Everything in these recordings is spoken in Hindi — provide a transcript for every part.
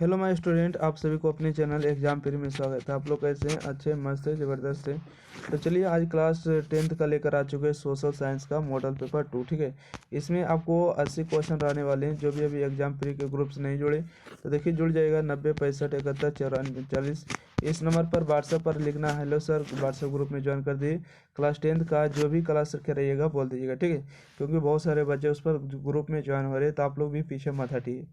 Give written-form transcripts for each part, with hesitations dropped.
हेलो माय स्टूडेंट, आप सभी को अपने चैनल एग्जाम फ्री में स्वागत है। आप लोग कैसे हैं? अच्छे, मस्त है, ज़बरदस्त है। तो चलिए, आज क्लास 10th का लेकर आ चुके हैं सोशल साइंस का मॉडल पेपर 2। ठीक है, इसमें आपको 80 क्वेश्चन रहने वाले हैं। जो भी अभी एग्जाम फ्री के ग्रुप से नहीं जुड़े तो देखिए जुड़ जाएगा 90 65 71 94 40। इस नंबर पर व्हाट्सएप पर लिखना हेलो सर, व्हाट्सएप ग्रुप में ज्वाइन कर दिए। क्लास 10th का जो भी क्लास रहिएगा बोल दीजिएगा, ठीक है, क्योंकि बहुत सारे बच्चे उस पर ग्रुप में ज्वाइन हो रहे हैं, तो आप लोग भी पीछे मत हटिए।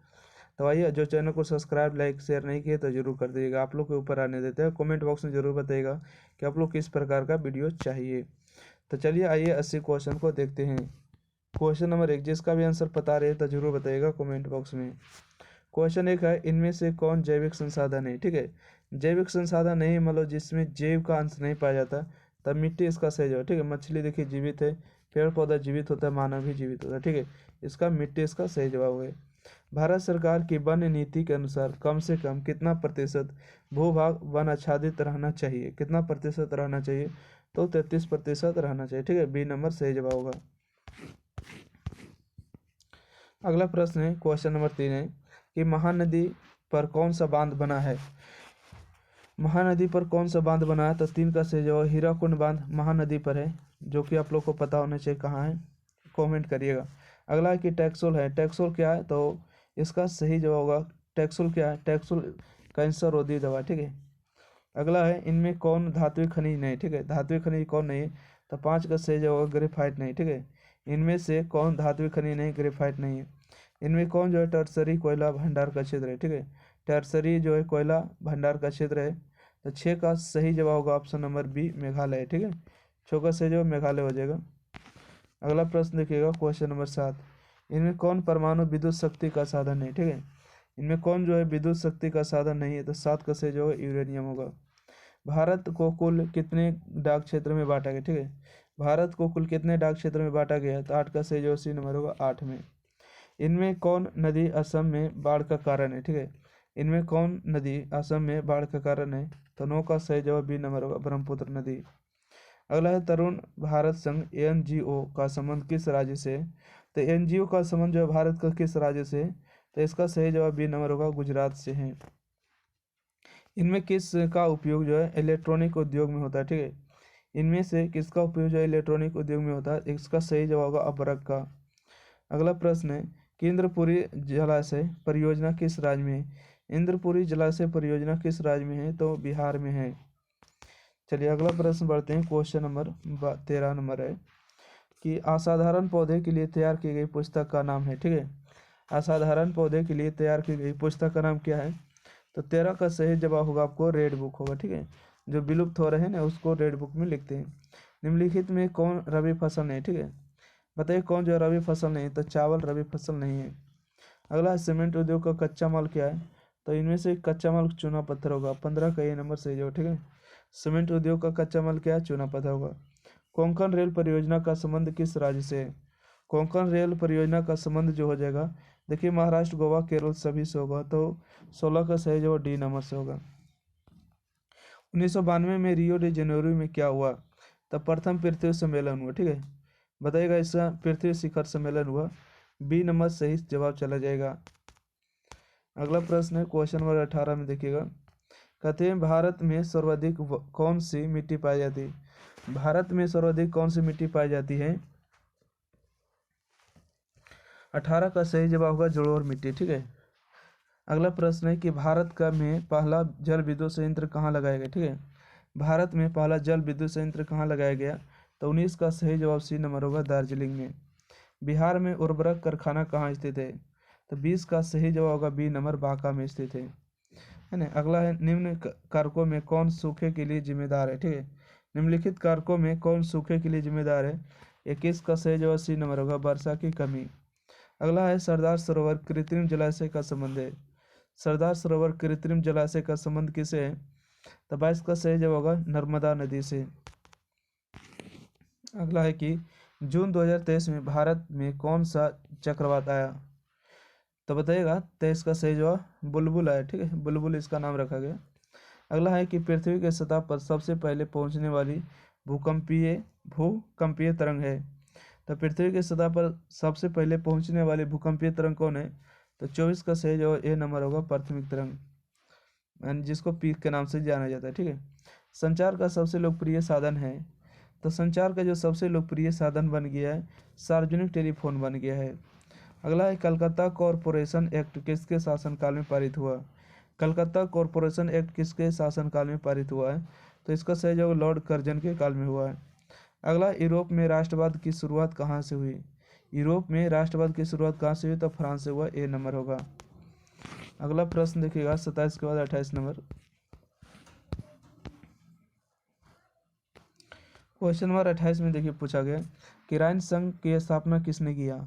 तो आइए, जो चैनल को सब्सक्राइब लाइक शेयर नहीं किए तो जरूर कर दीजिएगा। आप लोग के ऊपर आने देते हैं। कमेंट बॉक्स में जरूर बताइएगा कि आप लोग किस प्रकार का वीडियो चाहिए। तो चलिए आइए 80 क्वेश्चन को देखते हैं। क्वेश्चन नंबर 1, जिसका भी आंसर पता रहे तो जरूर बताइएगा कमेंट बॉक्स में। क्वेश्चन 1 है, इनमें से कौन जैविक संसाधन है? ठीक है, जैविक संसाधन नहीं मतलब जिसमें जैव का अंश नहीं पाया जाता, तब मिट्टी इसका सही जवाब। ठीक है, मछली देखिए जीवित है, पेड़ पौधा जीवित होता है, मानव भी जीवित होता है। ठीक है, इसका मिट्टी इसका सही जवाब है। भारत सरकार की वन नीति के अनुसार कम से कम कितना प्रतिशत भूभाग वन आच्छादित रहना चाहिए? कितना प्रतिशत रहना चाहिए? तो 33% रहना चाहिए। ठीक है, बी नंबर सही जवाब होगा। अगला प्रश्न है, क्वेश्चन नंबर 3 है कि महानदी पर कौन सा बांध बना है? महानदी पर कौन सा बांध बना है? तो 3 का सही जवाब हीराकुंड बांध महानदी पर है, जो कि आप लोग को पता होना चाहिए कहाँ है, कमेंट करिएगा। अगला है कि टैक्सोल है। टैक्सोल क्या है? तो इसका सही जवाब होगा टैक्सोल क्या है? टैक्सोल कैंसर रोधी दवा। ठीक है, अगला है, इनमें कौन धात्विक खनिज नहीं? ठीक है, धात्विक खनिज कौन नहीं है? तो 5 का सही जवाब होगा ग्रेफाइट नहीं। ठीक है, इनमें से कौन धात्विक खनिज नहीं? ग्रेफाइट नहीं है। इनमें कौन जो है टर्सरी कोयला भंडार का क्षेत्र है? ठीक है, टर्सरी जो है कोयला भंडार का क्षेत्र है। तो 6 का सही जवाब होगा ऑप्शन नंबर बी मेघालय। ठीक है, 6 का सही जवाब मेघालय हो जाएगा। अगला प्रश्न देखिएगा, क्वेश्चन नंबर 7, इनमें कौन परमाणु विद्युत शक्ति का साधन नहीं? ठीक है, इनमें कौन जो है विद्युत शक्ति का साधन नहीं है? तो 7 का सही जो है यूरेनियम होगा। भारत को कुल कितने डाक क्षेत्र में बांटा गया? ठीक है, भारत को कुल कितने डाक क्षेत्र में बांटा गया है? तो 8 का सही जो सी नंबर होगा 8 में। इनमें कौन नदी असम में बाढ़ का कारण है? ठीक है, इनमें कौन नदी असम में बाढ़ का कारण है? तो 9 का सही जवाब बी नंबर होगा ब्रह्मपुत्र नदी। अगला है, तरुण भारत संघ एनजीओ का संबंध किस राज्य से? तो एनजीओ का संबंध जो है भारत का किस राज्य से? तो इसका सही जवाब बी नंबर होगा गुजरात से है। इनमें किस का उपयोग जो है इलेक्ट्रॉनिक उद्योग में होता है? ठीक है, इनमें से किसका उपयोग जो है इलेक्ट्रॉनिक उद्योग में होता है? इसका सही जवाब होगा अबरक का। अगला प्रश्न है कि इंद्रपुरी जलाशय परियोजना किस राज्य में है? इंद्रपुरी जलाशय परियोजना किस राज्य में है? तो बिहार में है। चलिए अगला प्रश्न बढ़ते हैं। क्वेश्चन नंबर 13 नंबर है कि असाधारण पौधे के लिए तैयार की गई पुस्तक का नाम है? ठीक है, असाधारण पौधे के लिए तैयार की गई पुस्तक का नाम क्या है? तो 13 का सही जवाब होगा आपको रेड बुक होगा। ठीक है, जो विलुप्त हो रहे हैं ना उसको रेड बुक में लिखते हैं। निम्नलिखित में कौन रबी फसल नहीं? ठीक है, बताइए कौन जो रबी फसल नहीं? तो चावल रबी फसल नहीं है। अगला है, सीमेंट उद्योग का कच्चा माल क्या है? तो इनमें से कच्चा माल चूना पत्थर होगा। 15 का ये नंबर सही जवाब। ठीक है, सीमेंट उद्योग का कच्चा माल क्या है? चूना पत्थर होगा। कोंकण रेल परियोजना का संबंध किस राज्य से है? कोंकण रेल परियोजना का संबंध जो हो जाएगा, देखिए महाराष्ट्र गोवा केरल सभी से होगा। तो 16 का सही जवाब डी नंबर से होगा। 1992 में रियो डी जेनेरो में क्या हुआ? तब प्रथम पृथ्वी सम्मेलन हुआ। ठीक है, बताइएगा इसका पृथ्वी शिखर सम्मेलन हुआ। बी नंबर सही जवाब चला जाएगा। अगला प्रश्न है क्वेश्चन नंबर 18 में देखिएगा, कहते हैं भारत में सर्वाधिक कौन सी मिट्टी पाई जाती है? भारत में सर्वाधिक कौन सी मिट्टी पाई जाती है? 18 का सही जवाब होगा जलोढ़ मिट्टी। ठीक है, अगला प्रश्न है कि भारत का में पहला जल विद्युत संयंत्र कहाँ लगाया गया? ठीक है, भारत में पहला जल विद्युत संयंत्र कहाँ लगाया गया? तो 19 का सही जवाब सी नंबर होगा दार्जिलिंग में। बिहार में उर्वरक कारखाना कहाँ स्थित है? तो 20 का सही जवाब होगा बी नंबर बांका में स्थित है ना। अगला है, निम्न कारकों में कौन सूखे के लिए जिम्मेदार है? ठीक है, निम्नलिखित कारकों में कौन सूखे के लिए जिम्मेदार है? 21 का सही जवाब सी नंबर होगा वर्षा की कमी। अगला है, सरदार सरोवर कृत्रिम जलाशय का संबंध है। सरदार सरोवर कृत्रिम जलाशय का संबंध किसे है? तो 22 का सही जवाब होगा नर्मदा नदी से। अगला है कि जून 2023 में भारत में कौन सा चक्रवात आया? तो बताइएगा 23 का सही जवाब बुलबुल आया। ठीक है, बुलबुल इसका नाम रखा गया। अगला है कि पृथ्वी के सतह पर सबसे पहले पहुंचने वाली भूकंपीय तरंग है। तो पृथ्वी के सतह पर सबसे पहले पहुंचने वाली भूकंपीय तरंग कौन है? तो 24 का सही जवाब ए नंबर होगा प्राथमिक तरंग, जिसको पीक के नाम से जाना जाता है। ठीक है, संचार का सबसे लोकप्रिय साधन है, तो संचार का जो सबसे लोकप्रिय साधन बन गया है सार्वजनिक टेलीफोन बन गया है। अगला है कलकत्ता कॉरपोरेशन एक्ट किसके शासनकाल में पारित हुआ। कलकत्ता कॉरपोरेशन एक्ट किसके शासनकाल में पारित हुआ है, तो इसका सही जवाब लॉर्ड कर्जन के काल में हुआ है। अगला, यूरोप में राष्ट्रवाद की शुरुआत कहाँ से हुई। यूरोप में राष्ट्रवाद की शुरुआत कहाँ से हुई, तो फ्रांस से हुआ, ए नंबर होगा। अगला प्रश्न देखिएगा 27 के बाद 28 नंबर। क्वेश्चन नंबर 28 में देखिए पूछा गया कि राइन संघ की स्थापना किसने किया।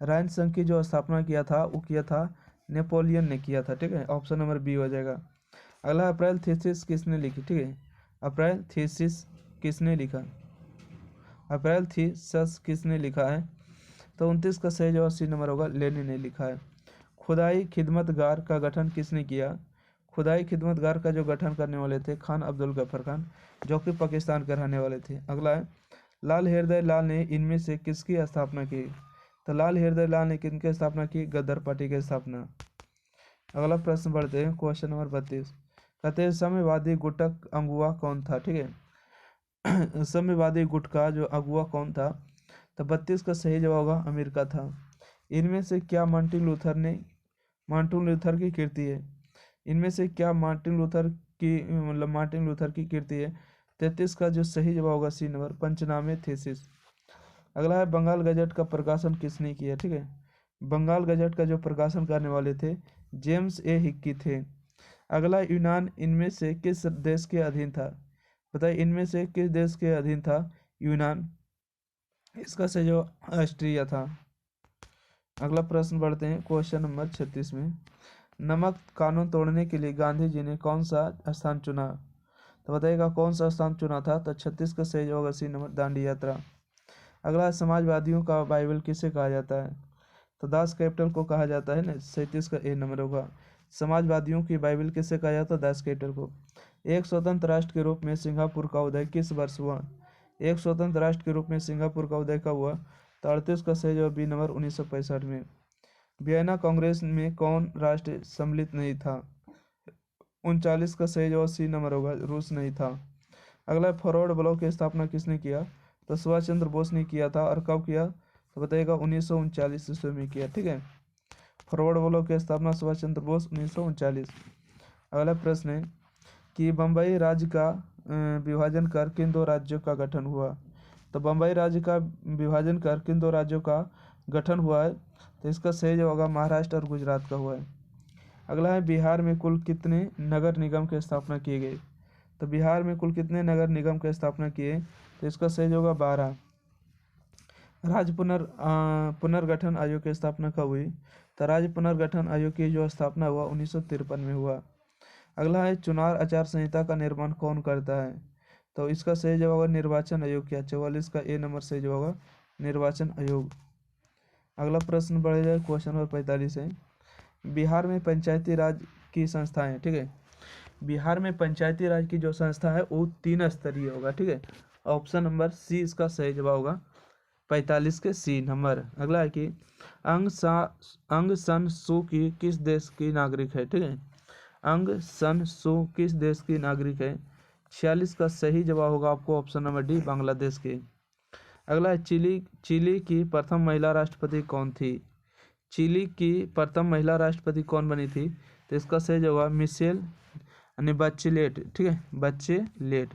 राइन संघ की जो स्थापना किया था वो किया था नेपोलियन ने किया था। ठीक है, ऑप्शन नंबर बी हो जाएगा। अगला, अप्रैल थीसिस किसने लिखी। ठीक है, अप्रैल थीसिस किसने लिखा, अप्रैल थीसिस किसने लिखा है, तो 29 का सही जवाब सी नंबर होगा, लेनिन ने लिखा है। खुदाई खिदमतगार का गठन किसने किया। खुदाई खिदमतगार का जो गठन करने वाले थे खान अब्दुल गफ्फार खान, जो कि पाकिस्तान के रहने वाले थे। अगला है, लाल हृदय लाल ने इनमें से किसकी स्थापना की, तो लाल हृदय लाल ने किनकी स्थापना की, गदर पार्टी की स्थापना। अगला प्रश्न बढ़ते हैं, क्वेश्चन नंबर 32। कहते हैं साम्यवादी गुटक अगुवा कौन था। ठीक है, साम्यवादी गुट का जो अगुवा कौन था, तो 32 का सही जवाब होगा अमेरिका था। इनमें से क्या मार्टिन लूथर की कीर्ति है, इनमें से क्या मार्टिन लूथर की कीर्ति है। 33 का जो सही जवाब होगा सी नंबर, पंचनामे थीसिस। अगला है, बंगाल गजट का प्रकाशन किसने किया। ठीक है, बंगाल गजट का जो प्रकाशन करने वाले थे जेम्स ए हिक्की थे। अगला, यूनान इनमें से किस देश के अधीन था। बताइए, इनमें से किस देश के अधीन था यूनान, इसका सही जवाब ऑस्ट्रिया था। अगला प्रश्न बढ़ते हैं, क्वेश्चन नंबर 36 में। नमक कानून तोड़ने के लिए गांधी जी ने कौन सा स्थान चुना, तो बताइएगा कौन सा स्थान चुना था, तो 36 का सही जवाब सी नंबर, दांडी यात्रा। अगला, समाजवादियों का बाइबल किसे कहा जाता है, तो दास कैपिटल को कहा जाता है ना, 37 का ए नंबर होगा। समाजवादियों की बाइबल किसे कहा जाता है, दास कैपिटल को। एक स्वतंत्र राष्ट्र के रूप में सिंगापुर का उदय किस वर्ष हुआ। एक स्वतंत्र राष्ट्र के रूप में सिंगापुर का उदय कब हुआ, तो 38 का सही जवाब बी नंबर, 1965 में। वियना कांग्रेस में कौन राष्ट्र सम्मिलित नहीं था, 39 का सही जवाब सी नंबर होगा, रूस नहीं था। अगला, फॉरवर्ड ब्लॉक की स्थापना किसने किया, तो सुभाष चंद्र बोस ने किया था, और कब किया, तो बताइएगा 1939 ईस्वी में किया। ठीक है, फॉरवर्ड ब्लॉक की स्थापना सुभाष चंद्र बोस 1939। अगला प्रश्न है कि बम्बई राज्य का विभाजन कर किन दो राज्यों का गठन हुआ, तो बम्बई राज्य का विभाजन कर किन दो राज्यों का गठन हुआ है, तो इसका सही जवाब होगा महाराष्ट्र और गुजरात का हुआ है। अगला है, बिहार में कुल कितने नगर निगम की स्थापना किए गए, तो बिहार में कुल कितने नगर निगम की स्थापना किए, तो इसका सही जवाब होगा 12। राज्य पुनर्गठन आयोग की स्थापना कब हुई, तो राज्य पुनर्गठन आयोग की जो स्थापना हुआ 1953 में हुआ। अगला है, चुनाव आचार संहिता का निर्माण कौन करता है, तो इसका सही जवाब होगा निर्वाचन आयोग किया, 44 का ए नंबर सही जवाब होगा निर्वाचन आयोग। अगला प्रश्न बढ़ जाए, क्वेश्चन नंबर 45 है। बिहार में पंचायती राज की संस्थाएं, ठीक है, बिहार में पंचायती राज की जो संस्था है वो 3 स्तरीय होगा। ठीक है, ऑप्शन नंबर सी इसका सही जवाब होगा, 45 के सी नंबर। अगला है कि अंग सन सू की किस देश की नागरिक है। ठीक है, अंग सन सू किस देश की नागरिक है, 46 का सही जवाब होगा आपको ऑप्शन नंबर डी, बांग्लादेश के। अगला है, चिली की प्रथम महिला राष्ट्रपति कौन थी। चिली की प्रथम महिला राष्ट्रपति कौन बनी थी, तो इसका सही जवाब मिशेल यानी बचेलेट। ठीक है, बचेलेट।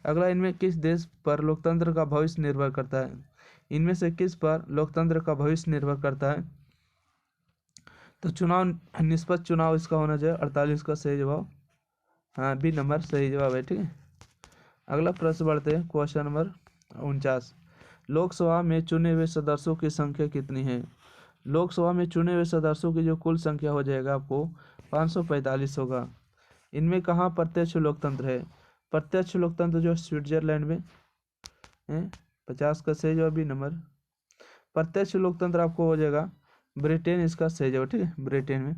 अगला, इनमें किस देश पर लोकतंत्र का भविष्य निर्भर करता है, इनमें से किस पर लोकतंत्र का भविष्य निर्भर करता है, तो चुनाव निष्पक्ष चुनाव इसका होना चाहिए, 48 का सही जवाब हाँ बी नंबर सही जवाब है। ठीक है, अगला प्रश्न बढ़ते हैं, क्वेश्चन नंबर 49। लोकसभा में चुने हुए सदस्यों की संख्या कितनी है। लोकसभा में चुने हुए सदस्यों की जो कुल संख्या हो जाएगा आपको 545 होगा। इनमें कहाँ प्रत्यक्ष लोकतंत्र है, प्रत्यक्ष लोकतंत्र जो स्विट्जरलैंड में है, 50 का सही जवाब बी नंबर। प्रत्यक्ष लोकतंत्र आपको हो जाएगा ब्रिटेन, इसका सही जवाब। ठीक है, ब्रिटेन में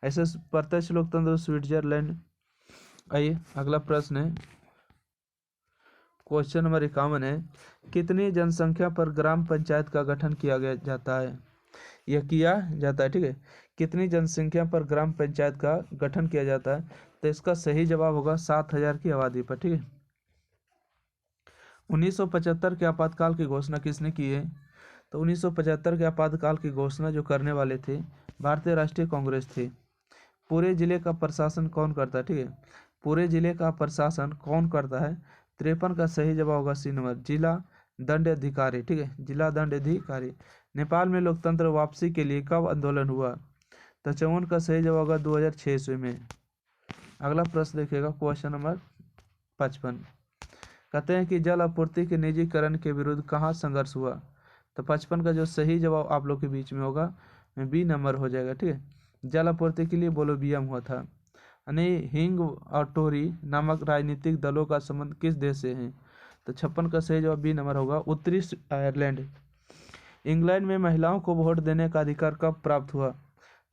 ऐसे प्रत्यक्ष लोकतंत्र स्विट्जरलैंड। आइए अगला प्रश्न है, क्वेश्चन नंबर 51 है। कितनी जनसंख्या पर ग्राम पंचायत का गठन किया गया जाता है। यह किया जाता है, ठीक है। कितनी जनसंख्या पर ग्राम पंचायत का गठन किया जाता है? तो इसका सही जवाब होगा 7,000 की आबादी पर, ठीक है। 1975 के आपातकाल की घोषणा किसने की है? तो 1975 के आपातकाल की घोषणा जो करने वाले थे भारतीय राष्ट्रीय कांग्रेस थे। पूरे जिले का प्रशासन कौन करता है? ठीक है, पूरे जिले का प्रशासन कौन करता है? 53 का सही जवाब होगा सी नंबर, जिला दंड अधिकारी, ठीक है, जिला दंड अधिकारी। नेपाल में लोकतंत्र वापसी के लिए कब आंदोलन हुआ? तो 54 का सही जवाब होगा 2006 ईस्वी में। अगला प्रश्न देखिएगा, क्वेश्चन नंबर 55। कहते हैं कि जल आपूर्ति के निजीकरण के विरुद्ध कहाँ संघर्ष हुआ? तो 55 का जो सही जवाब आप लोग के बीच में होगा बी नंबर हो जाएगा, ठीक है। जल आपूर्ति के लिए बोलोबिया हुआ था। यानी हिंग और टोरी नामक राजनीतिक दलों का संबंध किस देश से है? तो 56 का सही जवाब बी नंबर होगा, उत्तरी आयरलैंड। इंग्लैंड में महिलाओं को वोट देने का अधिकार कब प्राप्त हुआ?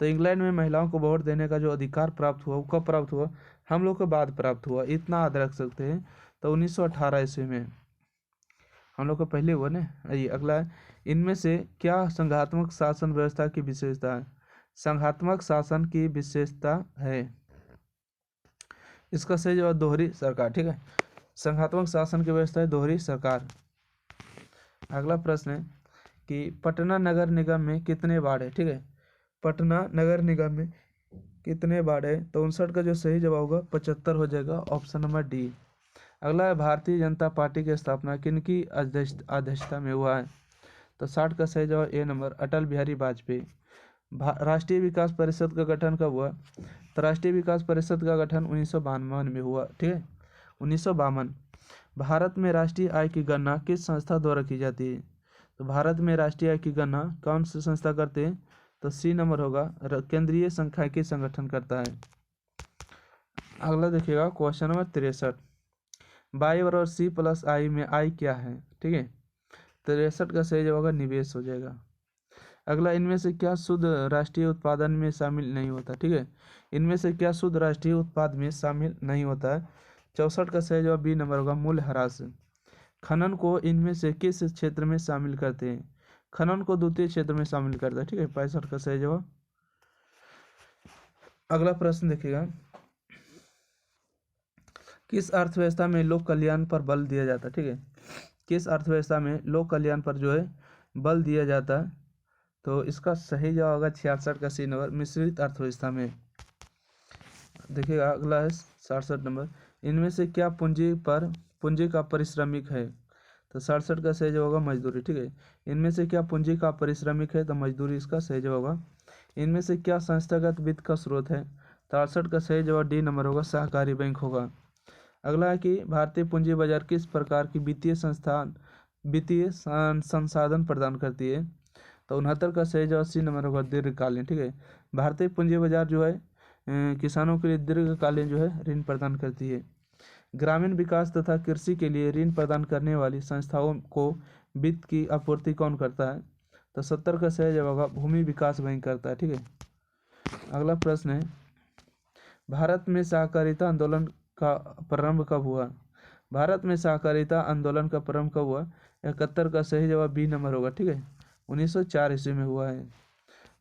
तो इंग्लैंड में महिलाओं को वोट देने का जो अधिकार प्राप्त हुआ वो कब प्राप्त हुआ? हम लोग के बाद प्राप्त हुआ, इतना याद रख सकते हैं। तो 1918 ईस्वी में, हम लोग को पहले हुआ ना। आइए अगला है, इनमें से क्या संघात्मक शासन व्यवस्था की विशेषता है? संघात्मक शासन की विशेषता है, इसका सही जवाब दोहरी सरकार, ठीक है। संघात्मक शासन की व्यवस्था है दोहरी सरकार। अगला प्रश्न है कि पटना नगर निगम में कितने वार्ड है? ठीक है, पटना नगर निगम में कितने वार्ड है? तो 59 का जो सही जवाब होगा 75 हो जाएगा, ऑप्शन नंबर डी। अगला है, भारतीय जनता पार्टी की स्थापना किनकी अध्यक्षता में हुआ है? तो 60 का सही जवाब ए नंबर, अटल बिहारी वाजपेयी। राष्ट्रीय विकास परिषद का गठन कब हुआ? तो राष्ट्रीय विकास परिषद का गठन 1952 में हुआ, ठीक है, 1952। भारत में राष्ट्रीय आय की गणना किस संस्था द्वारा की जाती है? तो भारत में राष्ट्रीय आय की गणना कौन सी संस्था करते हैं? तो सी नंबर होगा, केंद्रीय सांख्यिकी संगठन करता है। अगला देखिएगा, क्वेश्चन नंबर 63। बाई बराबर सी प्लस आई में आई क्या है? ठीक है, 63 का सही जवाब होगा निवेश हो जाएगा। अगला, इनमें से क्या शुद्ध राष्ट्रीय उत्पादन में शामिल नहीं होता? ठीक है, इनमें से क्या शुद्ध राष्ट्रीय उत्पाद में शामिल नहीं होता है? 64 का सही जवाब बी नंबर होगा, मूल्यह्रास। खनन को इनमें से किस क्षेत्र में शामिल करते हैं? खनन को द्वितीय क्षेत्र में शामिल करता है, ठीक है, 65 का सही जवाब। अगला प्रश्न देखिएगा, किस अर्थव्यवस्था में लोक कल्याण पर बल दिया जाता है? ठीक है, किस अर्थव्यवस्था में लोक कल्याण पर जो है बल दिया जाता है? तो इसका सही जवाब होगा 66 का सी नंबर, मिश्रित अर्थव्यवस्था में। देखिएगा अगला है 67 नंबर, इनमें से क्या पूंजी का पारिश्रमिक है? तो 67 का सही जवाब होगा मजदूरी, ठीक है, इनमें से क्या पूंजी का पारिश्रमिक है? तो मजदूरी इसका सही जवाब होगा। इनमें से क्या संस्थागत वित्त का स्रोत है? तो 68 का सही जवाब डी नंबर होगा, सहकारी बैंक होगा। अगला है कि भारतीय पूंजी बाजार किस प्रकार की वित्तीय संसाधन प्रदान करती है? तो 69 का सही जवाब सी नंबर होगा, दीर्घकालीन, ठीक है। भारतीय पूंजी बाजार जो है किसानों के लिए दीर्घकालीन जो है ऋण प्रदान करती है। ग्रामीण विकास तथा कृषि के लिए ऋण प्रदान करने वाली संस्थाओं को वित्त की आपूर्ति कौन करता है? तो 70 का सही जवाब होगा, भूमि विकास बैंक करता है, ठीक है। अगला प्रश्न है, भारत में सहकारिता आंदोलन का प्रारंभ कब हुआ? भारत में सहकारिता आंदोलन का प्रारंभ कब हुआ? 71 का सही जवाब बी नंबर होगा, ठीक है, 1904 ईस्वी में हुआ है।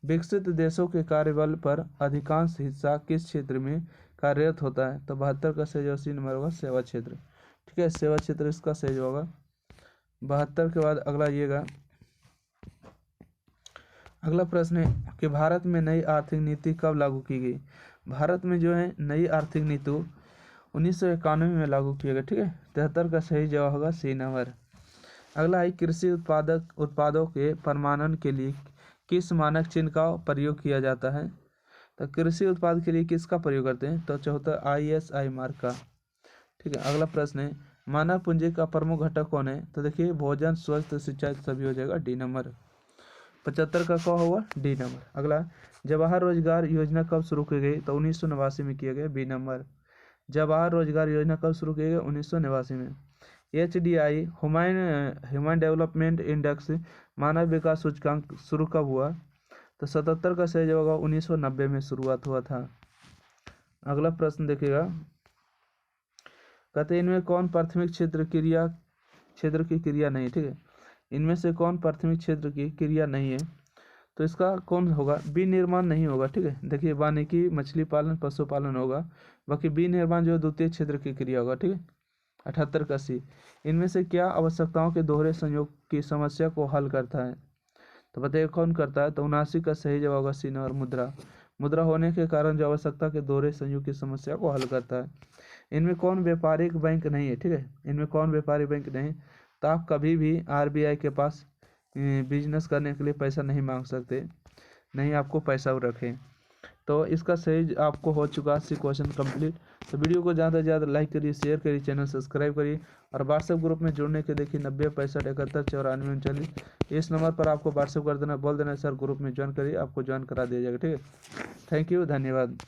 विकसित देशों के कार्यबल पर अधिकांश हिस्सा किस क्षेत्र में कार्यरत होता है? तो 72 का सही जवाब सी नंबर होगा, सेवा क्षेत्र, ठीक है, सेवा क्षेत्र इसका सही जवाब होगा। 72 के बाद अगला आइएगा, अगला प्रश्न है कि भारत में नई आर्थिक नीति कब लागू की गई? भारत में जो है नई आर्थिक नीति 1991 में लागू किया गया, ठीक है, 73 का सही जवाब होगा सी नंबर। अगला है, कृषि उत्पादों के प्रमाणन के लिए किस मानक चिन्ह का प्रयोग किया जाता है? तो कृषि उत्पाद के लिए किसका प्रयोग करते हैं? तो 74 ISI मार्क का, ठीक है। अगला प्रश्न है, मानव पूंजी का प्रमुख घटक कौन है? तो देखिए, भोजन, स्वास्थ्य, शिक्षा सभी हो जाएगा, डी नंबर। 75 का क्या होगा, डी नंबर। अगला, जवाहर रोजगार योजना कब शुरू की गई? तो 1989 में किया गया, बी नंबर। जवाहर रोजगार योजना कब शुरू की गई? 1989 में। HDI ह्यूमन डेवलपमेंट इंडेक्स मानव विकास सूचकांक शुरू कब हुआ? तो 77 का सही जवाब होगा, 1990 में शुरुआत हुआ था। अगला प्रश्न देखिएगा, कहते हैं इनमें कौन प्राथमिक क्षेत्र की क्रिया नहीं है? ठीक है, इनमें से कौन प्राथमिक क्षेत्र की क्रिया नहीं है? तो इसका कौन होगा, विनिर्माण नहीं होगा। ठीक है, देखिए वानिकी, मछली पालन, पशुपालन होगा, बाकी विनिर्माण जो द्वितीय क्षेत्र की क्रिया होगा। ठीक है, 78 का सी, इनमें से क्या आवश्यकताओं के दोहरे संयोग की समस्या को हल करता है, तो बताइए कौन करता है, तो 79 का सही जवाब होगा सी नंबर, मुद्रा। मुद्रा होने के कारण जो आवश्यकता के दोहरे संयोग की समस्या को हल करता है। इनमें कौन व्यापारिक बैंक नहीं है। ठीक है, इनमें कौन व्यापारिक बैंक नहीं, तो आप कभी भी आरबीआई के पास बिजनेस करने के लिए पैसा नहीं मांग सकते, नहीं आपको पैसा रखें। तो इसका सही आपको हो चुका सी क्वेश्चन कंप्लीट। तो वीडियो को ज़्यादा से ज़्यादा लाइक करिए, शेयर करिए, चैनल सब्सक्राइब करिए और व्हाट्सएप ग्रुप में जुड़ने के देखिए 90 65 71 94 39, इस नंबर पर आपको व्हाट्सएप कर देना, बोल देना सर ग्रुप में ज्वाइन करिए, आपको ज्वाइन करा दिया जाएगा। ठीक है, थैंक यू, धन्यवाद।